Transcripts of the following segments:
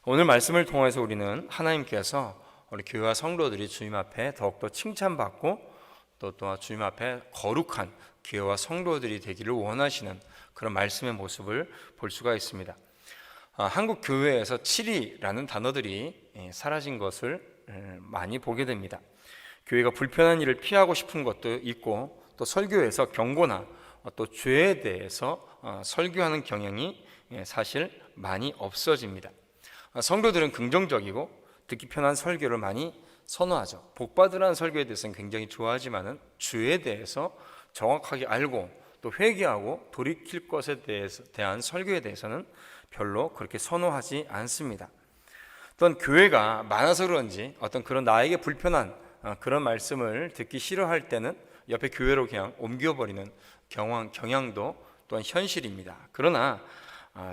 오늘 말씀을 통해서 우리는 하나님께서 우리 교회와 성도들이 주님 앞에 더욱더 칭찬받고 또한 주님 앞에 거룩한 교회와 성도들이 되기를 원하시는 그런 말씀의 모습을 볼 수가 있습니다. 한국 교회에서 7위라는 단어들이 사라진 것을 많이 보게 됩니다. 교회가 불편한 일을 피하고 싶은 것도 있고, 또 설교에서 경고나 또 죄에 대해서 설교하는 경향이 사실 많이 없어집니다. 성도들은 긍정적이고 듣기 편한 설교를 많이 선호하죠. 복받으라는 설교에 대해서는 굉장히 좋아하지만은 죄에 대해서 정확하게 알고 또 회개하고 돌이킬 것에 대한 설교에 대해서는 별로 그렇게 선호하지 않습니다. 또한 교회가 많아서 그런지 어떤 그런 나에게 불편한 그런 말씀을 듣기 싫어할 때는 옆에 교회로 그냥 옮겨버리는 경향도 또한 현실입니다. 그러나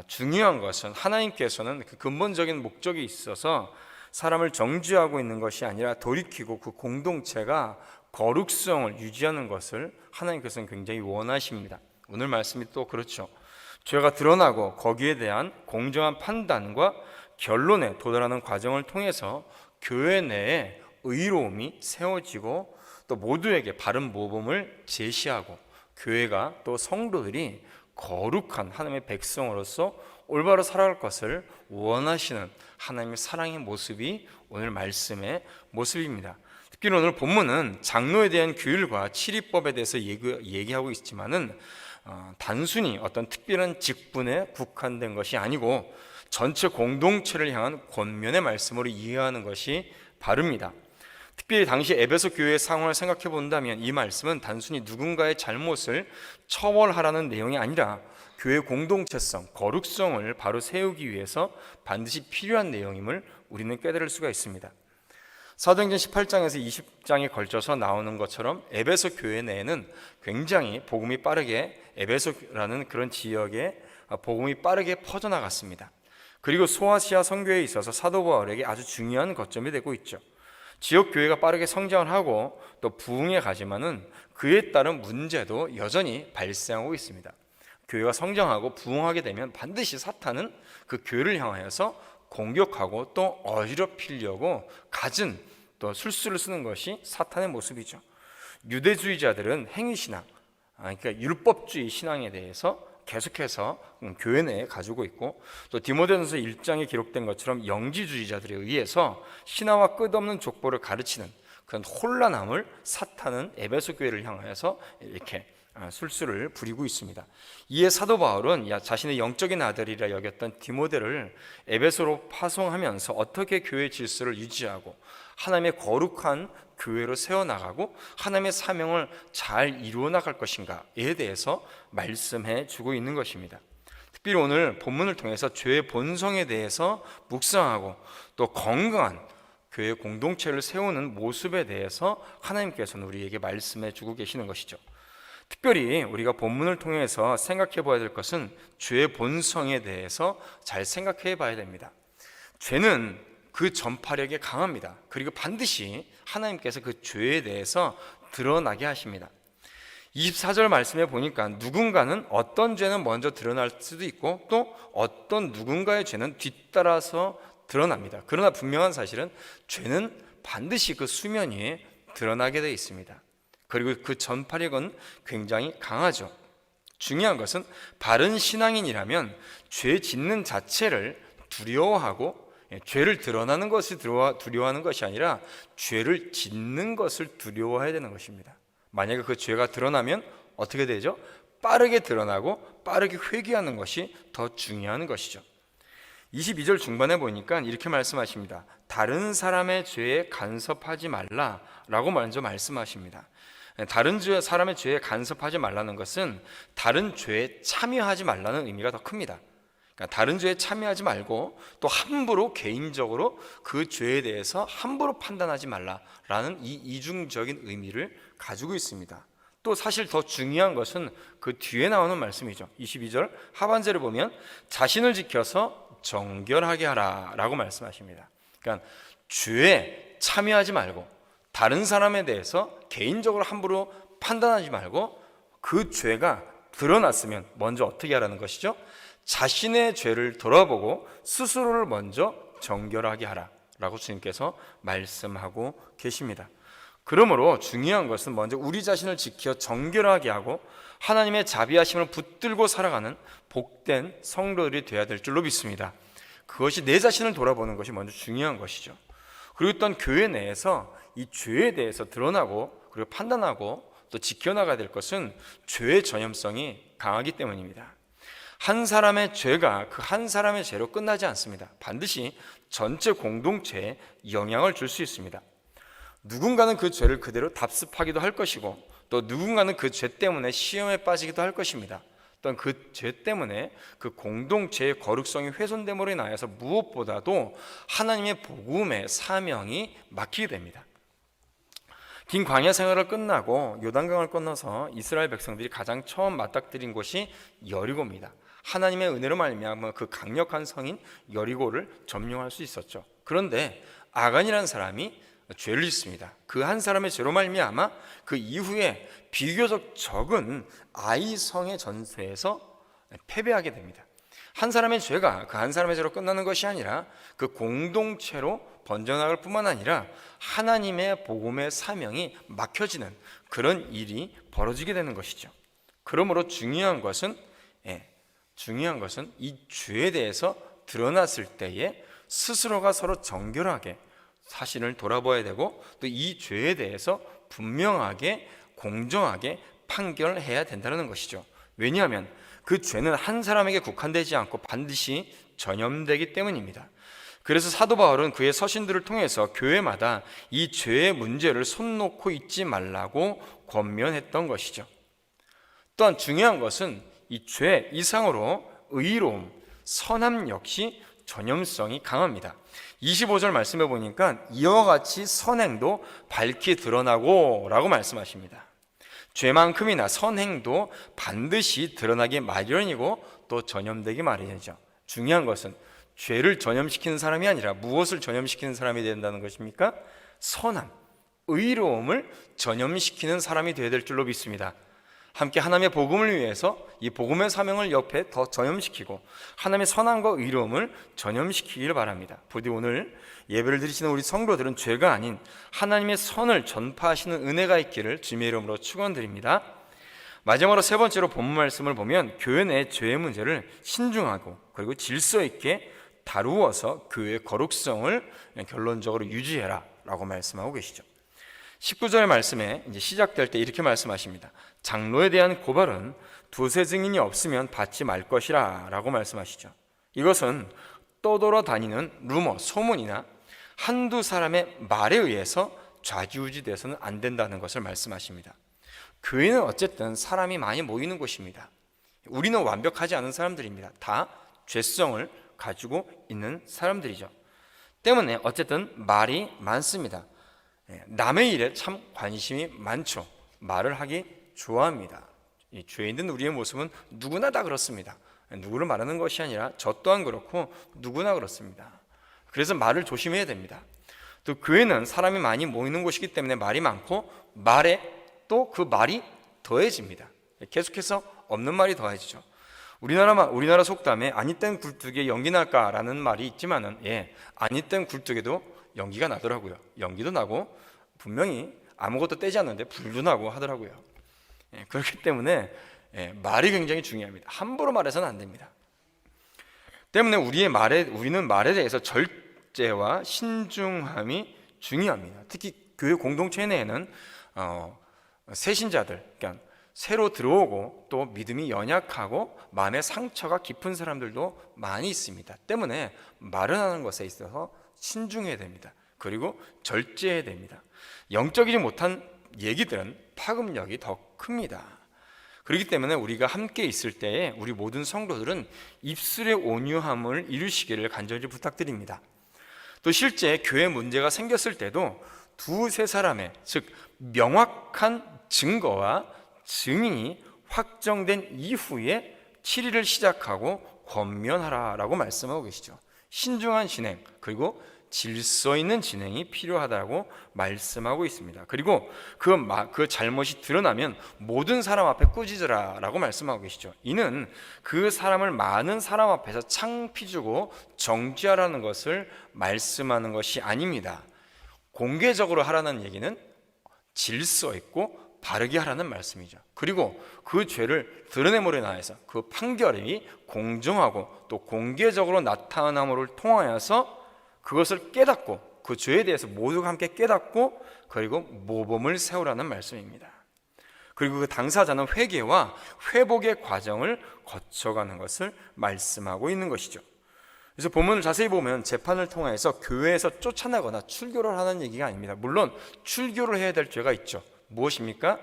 중요한 것은 하나님께서는 그 근본적인 목적이 있어서 사람을 정죄하고 있는 것이 아니라 돌이키고 그 공동체가 거룩성을 유지하는 것을 하나님께서는 굉장히 원하십니다. 오늘 말씀이 또 그렇죠. 죄가 드러나고 거기에 대한 공정한 판단과 결론에 도달하는 과정을 통해서 교회 내에 의로움이 세워지고 또 모두에게 바른 모범을 제시하고 교회가 또 성도들이 거룩한 하나님의 백성으로서 올바로 살아갈 것을 원하시는 하나님의 사랑의 모습이 오늘 말씀의 모습입니다. 특히 오늘 본문은 장로에 대한 규율과 칠의법에 대해서 얘기하고 있지만은 단순히 어떤 특별한 직분에 국한된 것이 아니고 전체 공동체를 향한 권면의 말씀으로 이해하는 것이 바릅니다. 특별히 당시 에베소 교회의 상황을 생각해 본다면 이 말씀은 단순히 누군가의 잘못을 처벌하라는 내용이 아니라 교회 공동체성, 거룩성을 바로 세우기 위해서 반드시 필요한 내용임을 우리는 깨달을 수가 있습니다. 사도행전 18장에서 20장에 걸쳐서 나오는 것처럼 에베소 교회 내에는 굉장히 복음이 빠르게 에베소라는 그런 지역에 복음이 빠르게 퍼져나갔습니다. 그리고 소아시아 선교에 있어서 사도 바울에게 아주 중요한 거점이 되고 있죠. 지역 교회가 빠르게 성장을 하고 또 부흥에 가지만은 그에 따른 문제도 여전히 발생하고 있습니다. 교회가 성장하고 부흥하게 되면 반드시 사탄은 그 교회를 향하여서 공격하고 또 어지럽히려고 갖은 또 술수를 쓰는 것이 사탄의 모습이죠. 유대주의자들은 행위신앙, 그러니까 율법주의 신앙에 대해서 계속해서 교회 내에 가지고 있고, 또 디모데전서 1장에 기록된 것처럼 영지주의자들에 의해서 신화와 끝없는 족보를 가르치는 그런 혼란함을 사탄은 에베소 교회를 향하여서 이렇게 술수를 부리고 있습니다. 이에 사도 바울은 자신의 영적인 아들이라 여겼던 디모데를 에베소로 파송하면서 어떻게 교회 질서를 유지하고 하나님의 거룩한 교회로 세워나가고 하나님의 사명을 잘 이루어 나갈 것인가에 대해서 말씀해 주고 있는 것입니다. 특별히 오늘 본문을 통해서 죄의 본성에 대해서 묵상하고 또 건강한 교회 공동체를 세우는 모습에 대해서 하나님께서는 우리에게 말씀해 주고 계시는 것이죠. 특별히 우리가 본문을 통해서 생각해 봐야 될 것은 죄의 본성에 대해서 잘 생각해 봐야 됩니다. 죄는 그 전파력이 강합니다. 그리고 반드시 하나님께서 그 죄에 대해서 드러나게 하십니다. 24절 말씀에 보니까 누군가는 어떤 죄는 먼저 드러날 수도 있고 또 어떤 누군가의 죄는 뒤따라서 드러납니다. 그러나 분명한 사실은 죄는 반드시 그 수면 위에 드러나게 되어 있습니다. 그리고 그 전파력은 굉장히 강하죠. 중요한 것은 바른 신앙인이라면 죄 짓는 자체를 두려워하고 죄를 드러나는 것을 두려워하는 것이 아니라 죄를 짓는 것을 두려워해야 되는 것입니다. 만약에 그 죄가 드러나면 어떻게 되죠? 빠르게 드러나고 빠르게 회개하는 것이 더 중요한 것이죠. 22절 중반에 보니까 이렇게 말씀하십니다. 다른 사람의 죄에 간섭하지 말라라고 먼저 말씀하십니다. 다른 사람의 죄에 간섭하지 말라는 것은 다른 죄에 참여하지 말라는 의미가 더 큽니다. 그러니까 다른 죄에 참여하지 말고 또 함부로 개인적으로 그 죄에 대해서 함부로 판단하지 말라라는 이 이중적인 의미를 가지고 있습니다. 또 사실 더 중요한 것은 그 뒤에 나오는 말씀이죠. 22절 하반절을 보면 자신을 지켜서 정결하게 하라 라고 말씀하십니다. 그러니까 죄에 참여하지 말고 다른 사람에 대해서 개인적으로 함부로 판단하지 말고 그 죄가 드러났으면 먼저 어떻게 하라는 것이죠? 자신의 죄를 돌아보고 스스로를 먼저 정결하게 하라라고 주님께서 말씀하고 계십니다. 그러므로 중요한 것은 먼저 우리 자신을 지켜 정결하게 하고 하나님의 자비하심을 붙들고 살아가는 복된 성도들이 되어야 될 줄로 믿습니다. 그것이 내 자신을 돌아보는 것이 먼저 중요한 것이죠. 그리고 또한 교회 내에서 이 죄에 대해서 드러나고 그리고 판단하고 또 지켜나가야 될 것은 죄의 전염성이 강하기 때문입니다. 한 사람의 죄가 그 한 사람의 죄로 끝나지 않습니다. 반드시 전체 공동체에 영향을 줄 수 있습니다. 누군가는 그 죄를 그대로 답습하기도 할 것이고 또 누군가는 그 죄 때문에 시험에 빠지기도 할 것입니다. 또한 그 죄 때문에 그 공동체의 거룩성이 훼손됨으로 인하여서 무엇보다도 하나님의 복음의 사명이 막히게 됩니다. 긴 광야 생활을 끝나고 요단강을 건너서 이스라엘 백성들이 가장 처음 맞닥뜨린 곳이 여리고입니다. 하나님의 은혜로 말미암아 그 강력한 성인 여리고를 점령할 수 있었죠. 그런데 아간이라는 사람이 죄를 짓습니다. 그 한 사람의 죄로 말미암아 그 이후에 비교적 적은 아이 성의 전세에서 패배하게 됩니다. 한 사람의 죄가 그 한 사람의 죄로 끝나는 것이 아니라 그 공동체로 번져나갈 뿐만 아니라 하나님의 복음의 사명이 막혀지는 그런 일이 벌어지게 되는 것이죠. 그러므로 중요한 것은 이 죄에 대해서 드러났을 때에 스스로가 서로 정결하게 사실을 돌아봐야 되고 또 이 죄에 대해서 분명하게 공정하게 판결해야 된다는 것이죠. 왜냐하면 그 죄는 한 사람에게 국한되지 않고 반드시 전염되기 때문입니다. 그래서 사도 바울은 그의 서신들을 통해서 교회마다 이 죄의 문제를 손 놓고 있지 말라고 권면했던 것이죠. 또한 중요한 것은 이 죄 이상으로 의로움, 선함 역시 전염성이 강합니다. 25절 말씀해 보니까 이와 같이 선행도 밝히 드러나고 라고 말씀하십니다. 죄만큼이나 선행도 반드시 드러나기 마련이고 또 전염되기 마련이죠. 중요한 것은 죄를 전염시키는 사람이 아니라 무엇을 전염시키는 사람이 된다는 것입니까? 선함, 의로움을 전염시키는 사람이 되어야 될 줄로 믿습니다. 함께 하나님의 복음을 위해서 이 복음의 사명을 옆에 더 전염시키고 하나님의 선함과 의로움을 전염시키기를 바랍니다. 부디 오늘 예배를 드리시는 우리 성도들은 죄가 아닌 하나님의 선을 전파하시는 은혜가 있기를 주님의 이름으로 축원드립니다. 마지막으로 세 번째로 본문 말씀을 보면 교회 내 죄의 문제를 신중하고 그리고 질서 있게 다루어서 교회의 거룩성을 결론적으로 유지해라 라고 말씀하고 계시죠. 19절 말씀에 이제 시작될 때 이렇게 말씀하십니다. 장로에 대한 고발은 두세 증인이 없으면 받지 말 것이라 라고 말씀하시죠. 이것은 떠돌아다니는 루머, 소문이나 한두 사람의 말에 의해서 좌지우지 돼서는 안 된다는 것을 말씀하십니다. 교회는 어쨌든 사람이 많이 모이는 곳입니다. 우리는 완벽하지 않은 사람들입니다. 다 죄성을 가지고 있는 사람들이죠. 때문에 어쨌든 말이 많습니다. 남의 일에 참 관심이 많죠. 말을 하기 좋아합니다. 이 죄 있는 우리의 모습은 누구나 다 그렇습니다. 누구를 말하는 것이 아니라 저 또한 그렇고 누구나 그렇습니다. 그래서 말을 조심해야 됩니다. 또 교회는 사람이 많이 모이는 곳이기 때문에 말이 많고 말에 또 그 말이 더해집니다. 계속해서 없는 말이 더해지죠. 우리나라 속담에 아니 땐 굴뚝에 연기 날까라는 말이 있지만은 아니 땐 굴뚝에도 연기가 나더라고요. 연기도 나고 분명히 아무것도 떼지 않는데 불도 나고 하더라고요. 그렇기 때문에 말이 굉장히 중요합니다. 함부로 말해서는 안 됩니다. 때문에 우리는 말에 대해서 절제와 신중함이 중요합니다. 특히 교회 공동체 내에는 새신자들, 그러니까 새로 들어오고 또 믿음이 연약하고 마음의 상처가 깊은 사람들도 많이 있습니다. 때문에 말을 하는 것에 있어서 신중해야 됩니다. 그리고 절제해야 됩니다. 영적이지 못한 얘기들은 파급력이 더 큽니다. 그렇기 때문에 우리가 함께 있을 때에 우리 모든 성도들은 입술의 온유함을 이루시기를 간절히 부탁드립니다. 또 실제 교회 문제가 생겼을 때도 두세 사람의, 즉 명확한 증거와 증인이 확정된 이후에 치리를 시작하고 권면하라라고 말씀하고 계시죠. 신중한 진행 그리고 질서 있는 진행이 필요하다고 말씀하고 있습니다. 그리고 그 잘못이 드러나면 모든 사람 앞에 꾸짖으라라고 말씀하고 계시죠. 이는 그 사람을 많은 사람 앞에서 창피 주고 정죄하라는 것을 말씀하는 것이 아닙니다. 공개적으로 하라는 얘기는 질서 있고 바르게 하라는 말씀이죠. 그리고 그 죄를 드러내므로 인하여서 그 판결이 공정하고 또 공개적으로 나타남으로 통하여서 그것을 깨닫고 그 죄에 대해서 모두가 함께 깨닫고 그리고 모범을 세우라는 말씀입니다. 그리고 그 당사자는 회개와 회복의 과정을 거쳐가는 것을 말씀하고 있는 것이죠. 그래서 본문을 자세히 보면 재판을 통해서 교회에서 쫓아내거나 출교를 하는 얘기가 아닙니다. 물론 출교를 해야 될 죄가 있죠. 무엇입니까?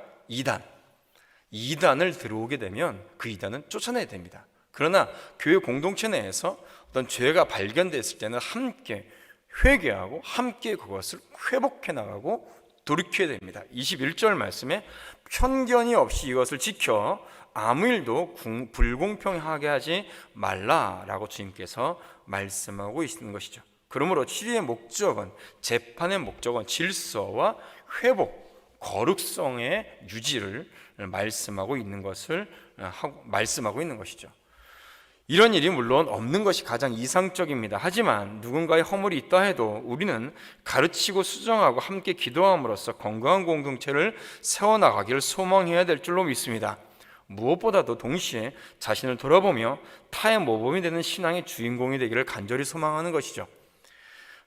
이단을 들어오게 되면 그 이단은 쫓아내야 됩니다. 그러나 교회 공동체 내에서 어떤 죄가 발견됐을 때는 함께 회개하고 함께 그것을 회복해 나가고 돌이켜야 됩니다. 21절 말씀에 편견이 없이 이것을 지켜 아무 일도 불공평하게 하지 말라라고 주님께서 말씀하고 있는 것이죠. 그러므로 치리의 목적은, 재판의 목적은 질서와 회복, 거룩성의 유지를 말씀하고 있는 것이죠. 이런 일이 물론 없는 것이 가장 이상적입니다. 하지만 누군가의 허물이 있다 해도 우리는 가르치고 수정하고 함께 기도함으로써 건강한 공동체를 세워나가기를 소망해야 될 줄로 믿습니다. 무엇보다도 동시에 자신을 돌아보며 타의 모범이 되는 신앙의 주인공이 되기를 간절히 소망하는 것이죠.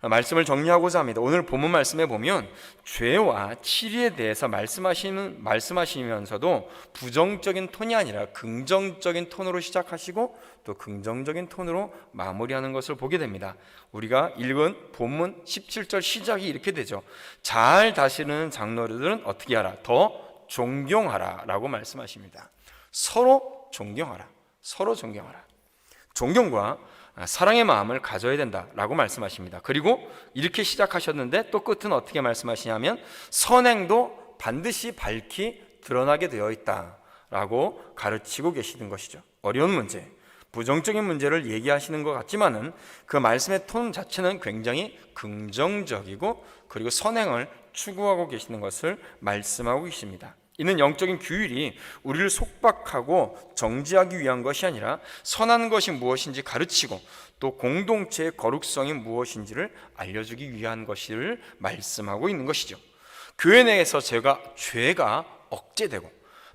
말씀을 정리하고자 합니다. 오늘 본문 말씀에 보면 죄와 치리에 대해서 말씀하시면서도 부정적인 톤이 아니라 긍정적인 톤으로 시작하시고 또 긍정적인 톤으로 마무리하는 것을 보게 됩니다. 우리가 읽은 본문 17절 시작이 이렇게 되죠. 잘 다스리는 장로들은 어떻게 하라? 더 존경하라 라고 말씀하십니다. 서로 존경하라. 존경과 사랑의 마음을 가져야 된다라고 말씀하십니다. 그리고 이렇게 시작하셨는데 또 끝은 어떻게 말씀하시냐면 선행도 반드시 밝히 드러나게 되어 있다라고 가르치고 계시는 것이죠. 어려운 문제, 부정적인 문제를 얘기하시는 것 같지만은 그 말씀의 톤 자체는 굉장히 긍정적이고 그리고 선행을 추구하고 계시는 것을 말씀하고 계십니다. 이는 영적인 규율이 우리를 속박하고 정지하기 위한 것이 아니라 선한 것이 무엇인지 가르치고 또 공동체의 거룩성이 무엇인지를 알려주기 위한 것을 말씀하고 있는 것이죠. 교회 내에서 죄가 억제되고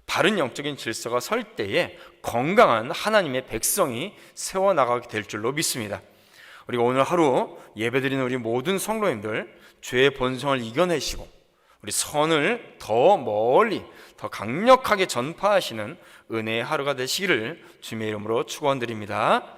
바른 영적인 질서가 설 때에 건강한 하나님의 백성이 세워나가게 될 줄로 믿습니다. 우리가 오늘 하루 예배드리는 우리 모든 성도님들 죄의 본성을 이겨내시고 우리 선을 더 멀리 더 강력하게 전파하시는 은혜의 하루가 되시기를 주님의 이름으로 축원드립니다.